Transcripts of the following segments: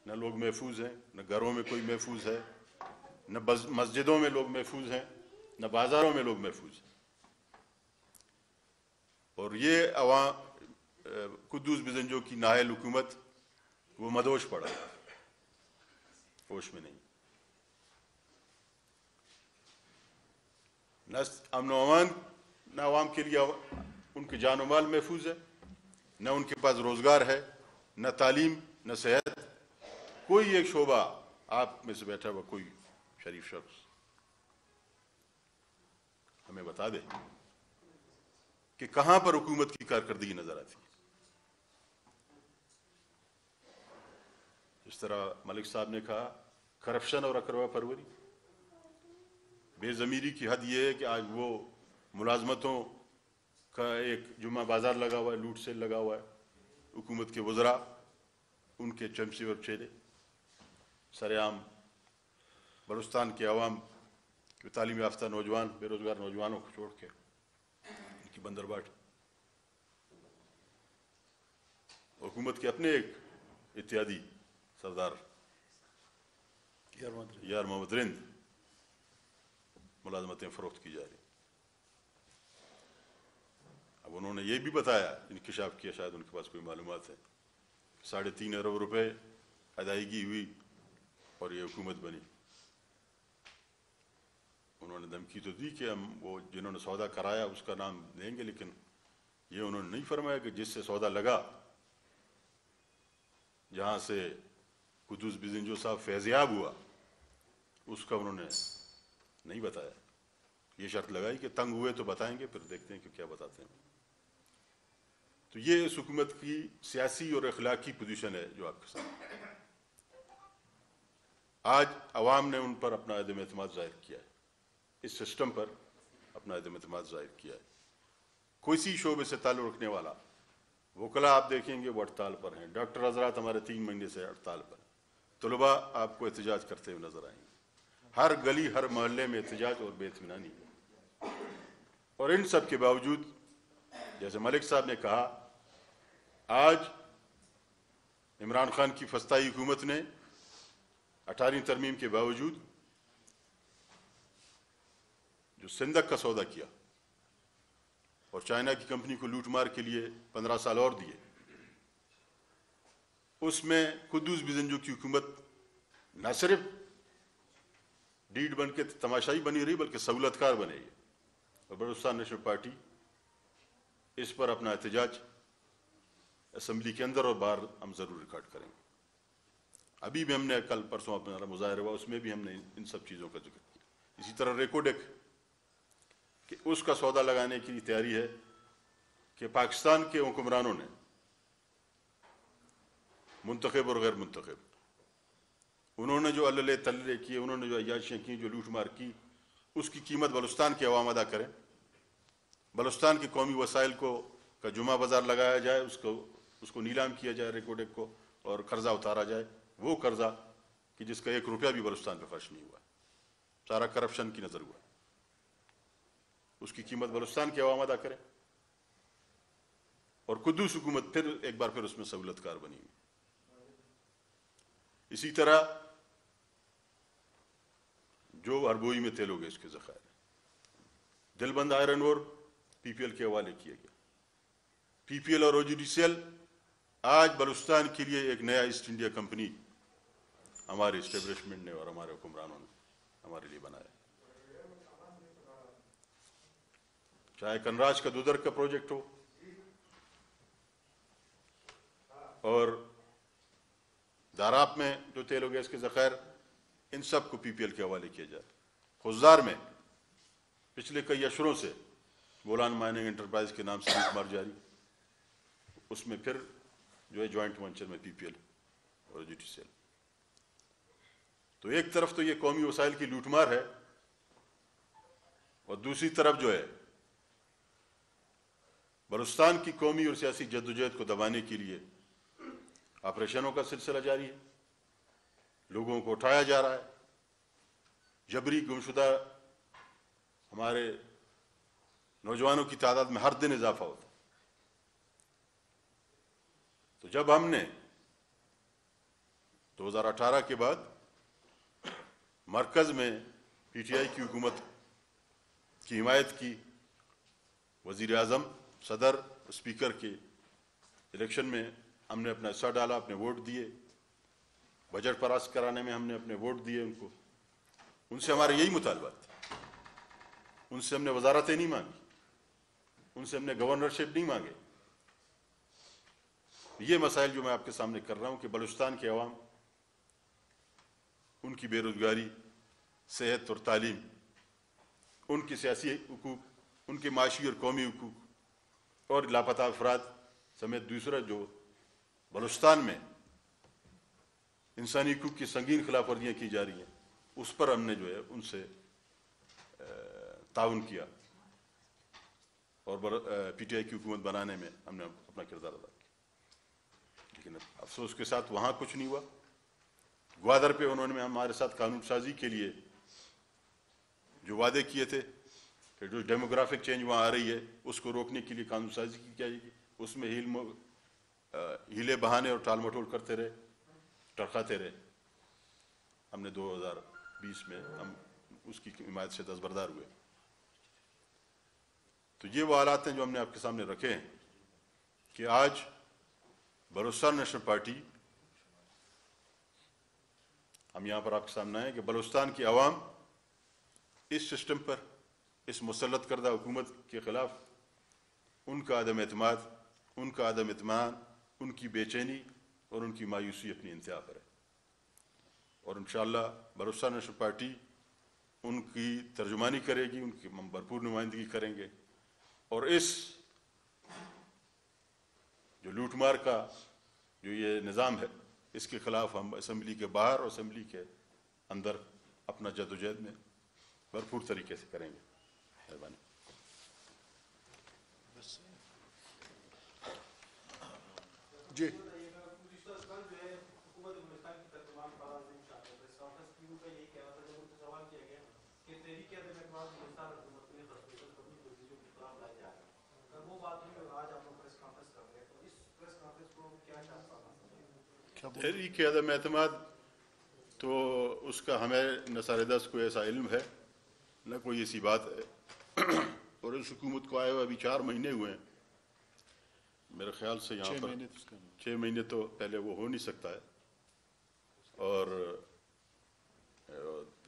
نہ لوگ محفوظ ہیں، نہ گھروں میں کوئی محفوظ ہے، نہ مسجدوں میں لوگ محفوظ ہیں، نہ بازاروں میں لوگ محفوظ ہیں۔ اور یہ عوام قدوس بزنجو کی نااہل حکومت وہ مدوش پڑا، ہوش میں نہیں۔ نہ امن و امان، نہ عوام کے لیے ان کے جان و مال محفوظ ہے، نہ ان کے پاس روزگار ہے، نہ تعلیم، نہ صحت۔ کوئی ایک شعبہ آپ میں سے بیٹھا ہوا کوئی شریف شخص ہمیں بتا دے کہ کہاں پر حکومت کی کارکردگی نظر آتی ہے۔ اس طرح ملک صاحب نے کہا، کرپشن اور اکروا پروری، بے ضمیری کی حد یہ ہے کہ آج وہ ملازمتوں کا ایک جمعہ بازار لگا ہوا ہے، لوٹ سیل لگا ہوا ہے، حکومت کے وزراء ان کے چمچے اور چیلے سر عام بلوچستان کے عوام کے تعلیم یافتہ نوجوان، بے روزگار نوجوانوں کو چھوڑ کے ان کی بندرباٹ۔ حکومت کے اپنے ایک اتحادی سردار یار محمد رند ملازمتیں فروخت کی جا رہی۔ اب انہوں نے یہ بھی بتایا، انکشاف کیا، شاید ان کے پاس کوئی معلومات ہے، 3.5 ارب روپے ادائیگی ہوئی اور یہ حکومت بنی۔ انہوں نے دھمکی تو دی کہ ہم وہ جنہوں نے سودا کرایا اس کا نام دیں گے، لیکن یہ انہوں نے نہیں فرمایا کہ جس سے سودا لگا، جہاں سے قدوس بزنجو صاحب فیضیاب ہوا، اس کا انہوں نے نہیں بتایا۔ یہ شرط لگائی کہ تنگ ہوئے تو بتائیں گے، پھر دیکھتے ہیں کہ کیا بتاتے ہیں۔ تو یہ اس حکومت کی سیاسی اور اخلاقی پوزیشن ہے جو آپ کے سامنے۔ آج عوام نے ان پر اپنا عدم اعتماد ظاہر کیا ہے، اس سسٹم پر اپنا عدم اعتماد ظاہر کیا ہے۔ کوئی شعبے سے تعلق رکھنے والا وکلاء آپ دیکھیں گے وہ ہڑتال پر ہیں، ڈاکٹر حضرات ہمارے 3 مہینے سے ہڑتال پر ہیں، طلباء آپ کو احتجاج کرتے ہوئے نظر آئیں گے، ہر گلی ہر محلے میں احتجاج اور بے اطمینانی ہے۔ اور ان سب کے باوجود جیسے ملک صاحب نے کہا، آج عمران خان کی فسطائی حکومت نے 18ویں ترمیم کے باوجود جو سندھ کا سودا کیا اور چائنا کی کمپنی کو لوٹ مار کے لیے 15 سال اور دیے، اس میں قدوس بزنجو کی حکومت نہ صرف ڈیڈ بن کے تماشائی بنی رہی بلکہ سہولت کار بنے گی۔ اور بلوچستان نیشنل پارٹی اس پر اپنا احتجاج اسمبلی کے اندر اور باہر ہم ضرور ریکارڈ کریں گے۔ ابھی بھی ہم نے کل پرسوں اپنا مظاہرہ ہوا، اس میں بھی ہم نے ان سب چیزوں کا ذکر کیا۔ اسی طرح ریکوڈیک کہ اس کا سودا لگانے کی تیاری ہے کہ پاکستان کے حکمرانوں نے منتخب اور غیر منتخب، انہوں نے جو عللے تللے کیے، انہوں نے جو عیاشیاں کی، جو لوٹ مار کی، اس کی قیمت بلوچستان کے عوام ادا کریں۔ بلوچستان کے قومی وسائل کا جمعہ بازار لگایا جائے، اس کو نیلام کیا جائے ریکوڈیک کو، اور قرضہ اتارا جائے، وہ قرضہ کہ جس کا 1 روپیہ بھی بلوچستان پہ خرچ نہیں ہوا، سارا کرپشن کی نظر ہوا، اس کی قیمت بلوچستان کے عوام ادا کریں۔ اور قدوس حکومت پھر ایک بار پھر اس میں سہولت کار بنی ہوئی۔ اسی طرح جو ہربوئی میں تیل و گیس کے ذخائر ہیں، دل بند آئرن اور پی پی ایل کے حوالے کیا گیا۔ پی پی ایل اور او جی ڈی سی ایل آج بلوچستان کے لیے ایک نیا ایسٹ انڈیا کمپنی ہمارے اسٹیبلشمنٹ نے اور ہمارے حکمرانوں نے ہمارے لیے بنایا۔ چاہے کنراج کا دودر کا پروجیکٹ ہو اور داراب میں جو تیل و گیس کے ذخائر، ان سب کو پی پی ایل کے حوالے کیا جائے۔ خزدار میں پچھلے کئی اشروں سے بولان مائننگ انٹرپرائز کے نام سے لوٹ مار جاری، اس میں پھر جو ہے جوائنٹ وینچر میں پی پی ایل اور جی ٹی سی ایل۔ تو ایک طرف تو یہ قومی وسائل کی لوٹ مار ہے، اور دوسری طرف جو ہے بلوچستان کی قومی اور سیاسی جدوجہد کو دبانے کے لیے آپریشنوں کا سلسلہ جاری ہے، لوگوں کو اٹھایا جا رہا ہے، جبری گمشدہ ہمارے نوجوانوں کی تعداد میں ہر دن اضافہ ہوتا ہے۔ تو جب ہم نے 2018 کے بعد مرکز میں پی ٹی آئی کی حکومت کی حمایت کی، وزیر اعظم، صدر، اسپیکر کے الیکشن میں ہم نے اپنا حصہ ڈالا، اپنے ووٹ دیے، بجٹ پاس کرانے میں ہم نے اپنے ووٹ دیے ان کو، ان سے ہمارا یہی مطالبہ تھا، ان سے ہم نے وزارتیں نہیں مانگی، ان سے ہم نے گورنرشپ نہیں مانگے۔ یہ مسائل جو میں آپ کے سامنے کر رہا ہوں کہ بلوچستان کے عوام، ان کی بے روزگاری، صحت اور تعلیم، ان کی سیاسی حقوق، ان کے معاشی اور قومی حقوق اور لاپتہ افراد سمیت دوسرا جو بلوچستان میں انسانی حقوق کی سنگین خلاف ورزیاں کی جا رہی ہیں، اس پر ہم نے جو ہے ان سے تعاون کیا اور پی ٹی آئی کی حکومت بنانے میں ہم نے اپنا کردار ادا کیا۔ لیکن افسوس کے ساتھ وہاں کچھ نہیں ہوا۔ گوادر پہ انہوں نے ہمارے ساتھ قانون سازی کے لیے جو وعدے کیے تھے کہ جو ڈیموگرافک چینج وہاں آ رہی ہے اس کو روکنے کے لیے قانون سازی کی جائے گی، اس میں ہیلے بہانے اور ٹال مٹول کرتے رہے، ٹرکاتے رہے۔ ہم نے 2020 میں ہم اس کی حمایت سے دستبردار ہوئے۔ تو یہ وہ حالات ہیں جو ہم نے آپ کے سامنے رکھے ہیں کہ آج بلوچستان نیشنل پارٹی، ہم یہاں پر آپ کے سامنے آئے کہ بلوچستان کی عوام اس سسٹم پر، اس مسلط کردہ حکومت کے خلاف ان کا عدم اعتماد، ان کا عدم اطمینان، ان کی بے چینی اور ان کی مایوسی اپنی انتہا پر ہے، اور انشاءاللہ بلوچستان نیشنل پارٹی ان کی ترجمانی کرے گی، ان کی ہم بھرپور نمائندگی کریں گے، اور اس جو لوٹ مار کا جو یہ نظام ہے اس کے خلاف ہم اسمبلی کے باہر اور اسمبلی کے اندر اپنا جدوجہد میں بھرپور طریقے سے کریں گے۔ مہربانی۔ جی تحریک عدم اعتماد تو اس کا ہمیں نہ سردست کوئی ایسا علم ہے نہ کوئی ایسی بات ہے، اور اس حکومت کو آئے ہوئے ابھی 4 مہینے ہوئے ہیں میرے خیال سے، یہاں پر 6 مہینے تو پہلے وہ ہو نہیں سکتا ہے۔ اور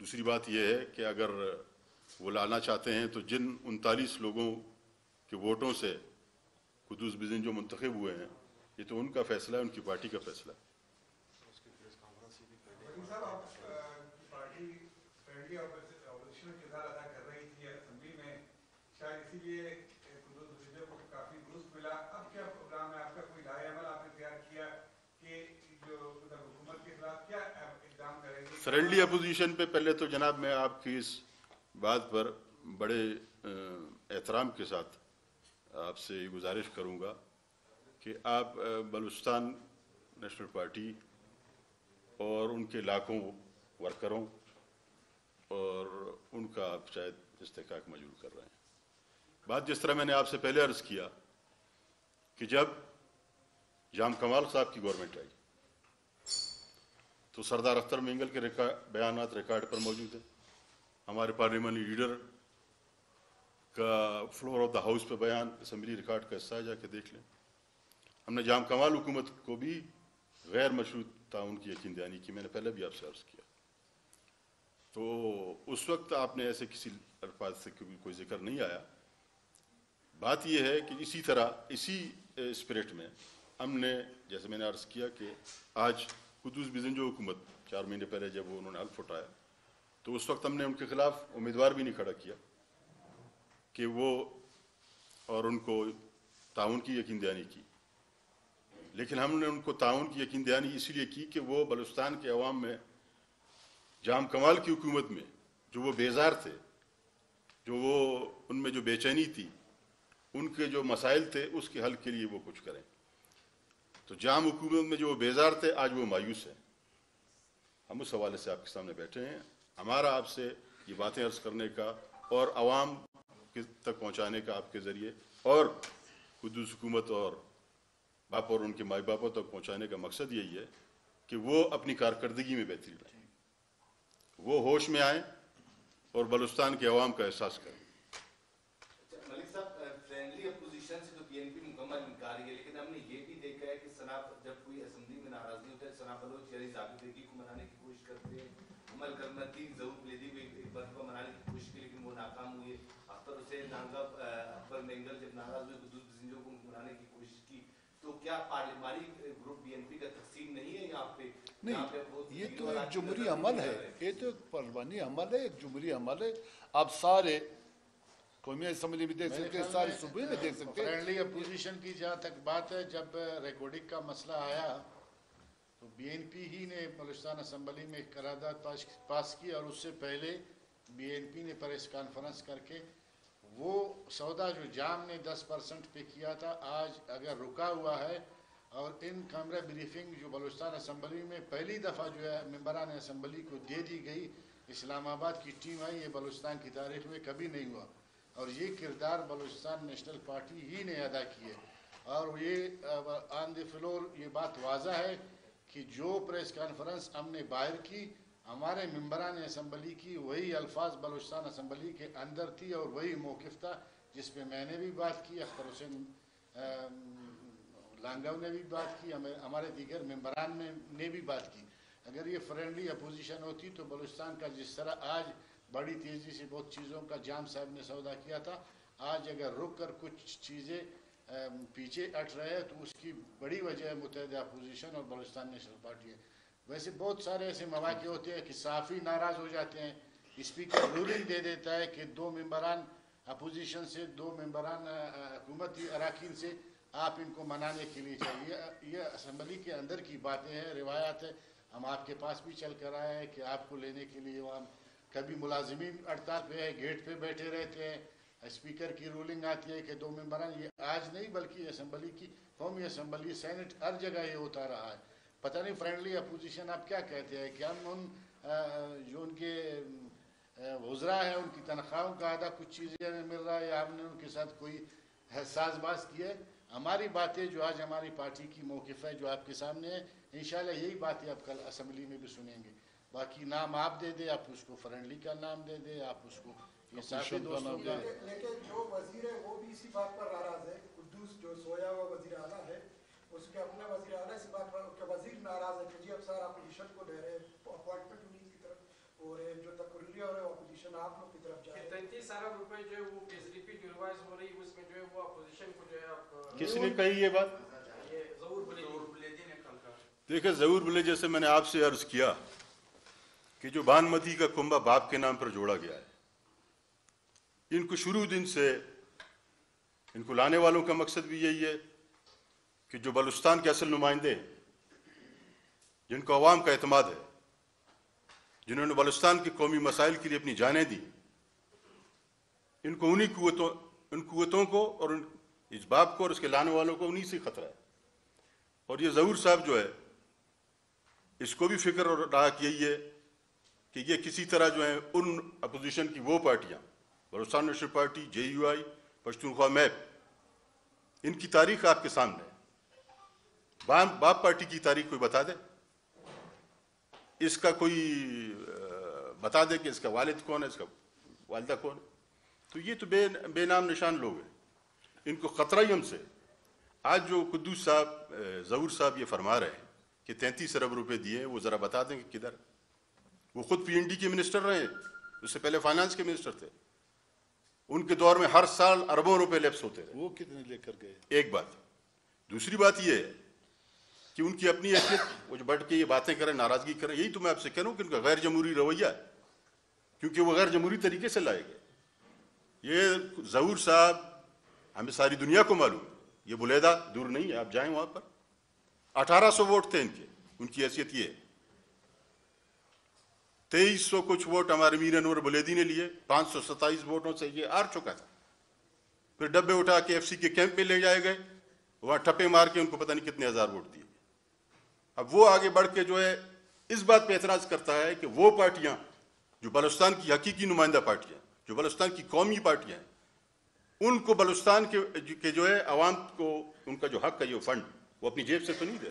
دوسری بات یہ ہے کہ اگر وہ لانا چاہتے ہیں تو جن 39 لوگوں کے ووٹوں سے قدوس بزن جو منتخب ہوئے ہیں، یہ تو ان کا فیصلہ ہے، ان کی پارٹی کا فیصلہ ہے۔ فرینڈلی اپوزیشن پہ پہلے تو جناب میں آپ کی اس بات پر بڑے احترام کے ساتھ آپ سے یہ گزارش کروں گا کہ آپ بلوچستان نیشنل پارٹی اور ان کے لاکھوں ورکروں اور ان کا آپ شاید استحقاق مجبور کر رہے ہیں۔ بات جس طرح میں نے آپ سے پہلے عرض کیا کہ جب جام کمال صاحب کی گورنمنٹ آئی تو سردار اختر مینگل کے بیانات ریکارڈ پر موجود ہیں، ہمارے پارلیمانی لیڈر کا فلور آف دا ہاؤس پہ بیان اسمبلی ریکارڈ کا حصہ ہے، جا کے دیکھ لیں۔ ہم نے جام کمال حکومت کو بھی غیر مشروط تعاون کی یقین دہانی کی، میں نے پہلے بھی آپ سے عرض کیا۔ تو اس وقت آپ نے ایسے کسی الفاظ سے کوئی ذکر نہیں آیا۔ بات یہ ہے کہ اسی طرح اسی اسپرٹ میں ہم نے، جیسے میں نے عرض کیا کہ آج قدوس بزن جو حکومت 4 مہینے پہلے جب انہوں نے حلف اٹھایا تو اس وقت ہم نے ان کے خلاف امیدوار بھی نہیں کھڑا کیا کہ وہ، اور ان کو تعاون کی یقین دہانی کی، لیکن ہم نے ان کو تعاون کی یقین دہانی اسی لیے کی کہ وہ بلوچستان کے عوام میں جام کمال کی حکومت میں جو وہ بیزار تھے، جو وہ ان میں جو بے چینی تھی، ان کے جو مسائل تھے اس کے حل کے لیے وہ کچھ کریں۔ تو جام حکومت میں جو وہ بیزار تھے آج وہ مایوس ہیں۔ ہم اس حوالے سے آپ کے سامنے بیٹھے ہیں، ہمارا آپ سے یہ باتیں عرض کرنے کا اور عوام تک پہنچانے کا آپ کے ذریعے، اور قدوس حکومت اور باپ اور ان کے مائی باپوں تک پہنچانے کا مقصد یہی ہے کہ وہ اپنی کارکردگی میں بہتری لائیں, وہ ہوش میں آئیں اور بلوچستان کے عوام کا احساس کریں. ملک صاحب, فرینڈلی اپوزیشن سے تو پی این پی مکمل انکار ہے, لیکن ہم نے یہ بھی دیکھا ہے کہ جب کوئی اسمبلی میں ناراضگی ہوتا ہے, ثنا بلوچ یعنی ضابطگی کو منانے کی کوشش کرتے ہیں, عمر کرمتی ظہور بلیدی بھی ایک مرتبہ منانے کی کوشش کی لیکن وہ ناکام ہوئے, اختر حسین نانگا, اکبر مینگل جب ناراض ہوئے قدوس بزنجو کو منانے کی کوشش کی. تو کیا پارلیمانی گروپ بی این پی کا تقسیم نہیں ہے یہاں پہ؟ نہیں, یہ تو ایک جمہوری عمل ہے, یہ تو ایک پارلیمانی عمل ہے, ایک جمہوری عمل ہے. آپ سارے قومی اسمبلی میں دیکھ سکتے ہیں, سارے صوبے میں دیکھ سکتے ہیں. فرینڈلی اپوزیشن کی جہاں تک بات ہے, جب ریکارڈنگ کا مسئلہ آیا تو بی این پی ہی نے بلوچستان اسمبلی میں ایک قرارداد پاس کی, اور اس سے پہلے بی این پی نے پریس کانفرنس کر کے وہ سودا جو جام نے 10% پہ کیا تھا, آج اگر رکا ہوا ہے, اور ان کیمرہ بریفنگ جو بلوچستان اسمبلی میں پہلی دفعہ جو ہے ممبران اسمبلی کو دے دی گئی, اسلام آباد کی ٹیم آئی, یہ بلوچستان کی تاریخ میں کبھی نہیں ہوا, اور یہ کردار بلوچستان نیشنل پارٹی ہی نے ادا کی ہے. اور یہ آن دی فلور یہ بات واضح ہے کہ جو پریس کانفرنس ہم نے باہر کی, ہمارے ممبران اسمبلی کی وہی الفاظ بلوچستان اسمبلی کے اندر تھی, اور وہی موقف تھا جس پہ میں نے بھی بات کی, اختر حسین لانگاو نے بھی بات کی, ہمارے دیگر ممبران نے بھی بات کی. اگر یہ فرینڈلی اپوزیشن ہوتی تو بلوچستان کا جس طرح آج بڑی تیزی سے بہت چیزوں کا جام صاحب نے سودا کیا تھا, آج اگر رک کر کچھ چیزیں پیچھے ہٹ رہے ہیں تو اس کی بڑی وجہ متحدہ اپوزیشن اور بلوچستان نیشنل پارٹی ہے. ویسے بہت سارے ایسے مواقع ہوتے ہیں کہ صحافی ناراض ہو جاتے ہیں, اسپیکر رولنگ دے دیتا ہے کہ 2 ممبران اپوزیشن سے 2 ممبران حکومتی اراکین سے آپ ان کو منانے کے لیے چاہیے. یہ اسمبلی کے اندر کی باتیں ہیں, روایات ہے, ہم آپ کے پاس بھی چل کر آئے ہیں کہ آپ کو لینے کے لیے وہاں کبھی ملازمین ہڑتال پہ ہے, گیٹ پہ بیٹھے رہتے ہیں, اسپیکر کی رولنگ آتی ہے کہ 2 ممبران. یہ آج نہیں بلکہ اسمبلی کی قومی اسمبلی سینٹ ہر جگہ یہ ہوتا رہا ہے. پتہ نہیں فرینڈلی اپوزیشن آپ کیا کہتے ہیں کہ ہم ان جو ان کے وزراء ہیں ان کی تنخواہوں کا آدھا کچھ چیزیں ہمیں مل رہا ہے, یا ہم نے ان کے ساتھ کوئی حساس باز کی ہے. ہماری باتیں جو آج ہماری پارٹی کی موقف ہے جو آپ کے سامنے ہے, انشاءاللہ یہی باتیں آپ کل اسمبلی میں بھی سنیں گے. باقی نام آپ دے دیں, آپ اس کو فرینڈلی کا نام دے دیں, آپ اس کو یہ صافی دوستوں کا. لیکن جو وزیر ہے وہ بھی اسی بات پر ناراض ہے, قدوس جو سویا ہوا وزیر اعلیٰ ہے, اس کے اپنا وزیر اعلیٰ اس بات پر کہ وزیر ناراض ہے کہ جی اب سر اپوزیشن کو دے رہے ہیں اپوائنٹمنٹ انہیں کی طرف, اور جو تقرری اور اپوزیشن آپ لوگ کی طرف جائے. 33 ارب روپے جو ہے وہ ایس ڈی پی جو ریوائز ہو رہی ہے, اس میں جو ہے وہ اپوزیشن کو جو ہے آپ کس نے کہی یہ بات؟ یہ ظہور بلیدی نے کل کہا. دیکھیں ظہور بلیدی, جیسے میں نے آپ سے عرض کیا کہ جو بانمتی کا کنبہ باپ کے نام پر جوڑا گیا ہے, ان کو شروع دن سے ان کو لانے والوں کا مقصد بھی یہی ہے کہ جو بلوچستان کے اصل نمائندے ہیں, جن کو عوام کا اعتماد ہے, جنہوں نے بلوچستان کے قومی مسائل کے لیے اپنی جانیں دی, ان کو ان قوتوں کو اور اس باپ کو اور اس کے لانے والوں کو انہی سے خطرہ ہے. اور یہ ظہور صاحب جو ہے اس کو بھی فکر اور رہا کہ یہی ہے کہ یہ کسی طرح جو ہے ان اپوزیشن کی وہ پارٹیاں, Balochistan National Party, J U I, Pashtunkhwa map, ان کی تاریخ آپ کے سامنے ہے. باپ پارٹی کی تاریخ کوئی بتا دے, اس کا کوئی بتا دے کہ اس کا والد کون ہے, اس کا والدہ کون ہے. تو یہ تو بے نام نشان لوگ ہیں, ان کو خطرہ ہی ہم سے. آج جو قدوس صاحب, ظہور صاحب یہ فرما رہے ہیں کہ 33 ارب روپے دیے ہیں, وہ ذرا بتا دیں کہ کدھر. وہ خود پی این ڈی کے منسٹر رہے ہیں, اس سے پہلے فائنانس کے منسٹر تھے. ان کے دور میں ہر سال اربوں روپے لیپس ہوتے رہے. وہ کتنے لے کر گئے؟ ایک بات. دوسری بات یہ ہے کہ ان کی اپنی حیثیت, وہ جو بیٹھ کے یہ باتیں کریں, ناراضگی کریں, یہی تو میں آپ سے کہہ رہا ہوں کہ ان کا غیر جمہوری رویہ ہے, کیونکہ وہ غیر جمہوری طریقے سے لائے گئے. یہ ظہور صاحب ہمیں ساری دنیا کو معلوم ہے, یہ بلیدہ دور نہیں ہے, آپ جائیں وہاں پر. 1800 ووٹ تھے ان کے, ان کی حیثیت یہ ہے. 2300 کچھ ووٹ ہمارے میر انور بلیدی نے لیے, 527 ووٹوں سے یہ ہار چکا تھا. پھر ڈبے اٹھا کے ایف سی کے کیمپ میں لے جائے گئے, وہاں ٹھپے مار کے ان کو پتہ نہیں کتنے ہزار ووٹ دیے. اب وہ آگے بڑھ کے جو ہے اس بات پہ اعتراض کرتا ہے کہ وہ پارٹیاں جو بلوچستان کی حقیقی نمائندہ پارٹیاں, جو بلوچستان کی قومی پارٹیاں ہیں, ان کو بلوچستان کے جو ہے عوام کو ان کا جو حق ہے, یہ فنڈ وہ اپنی جیب سے تو نہیں دے.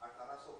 1800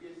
BNP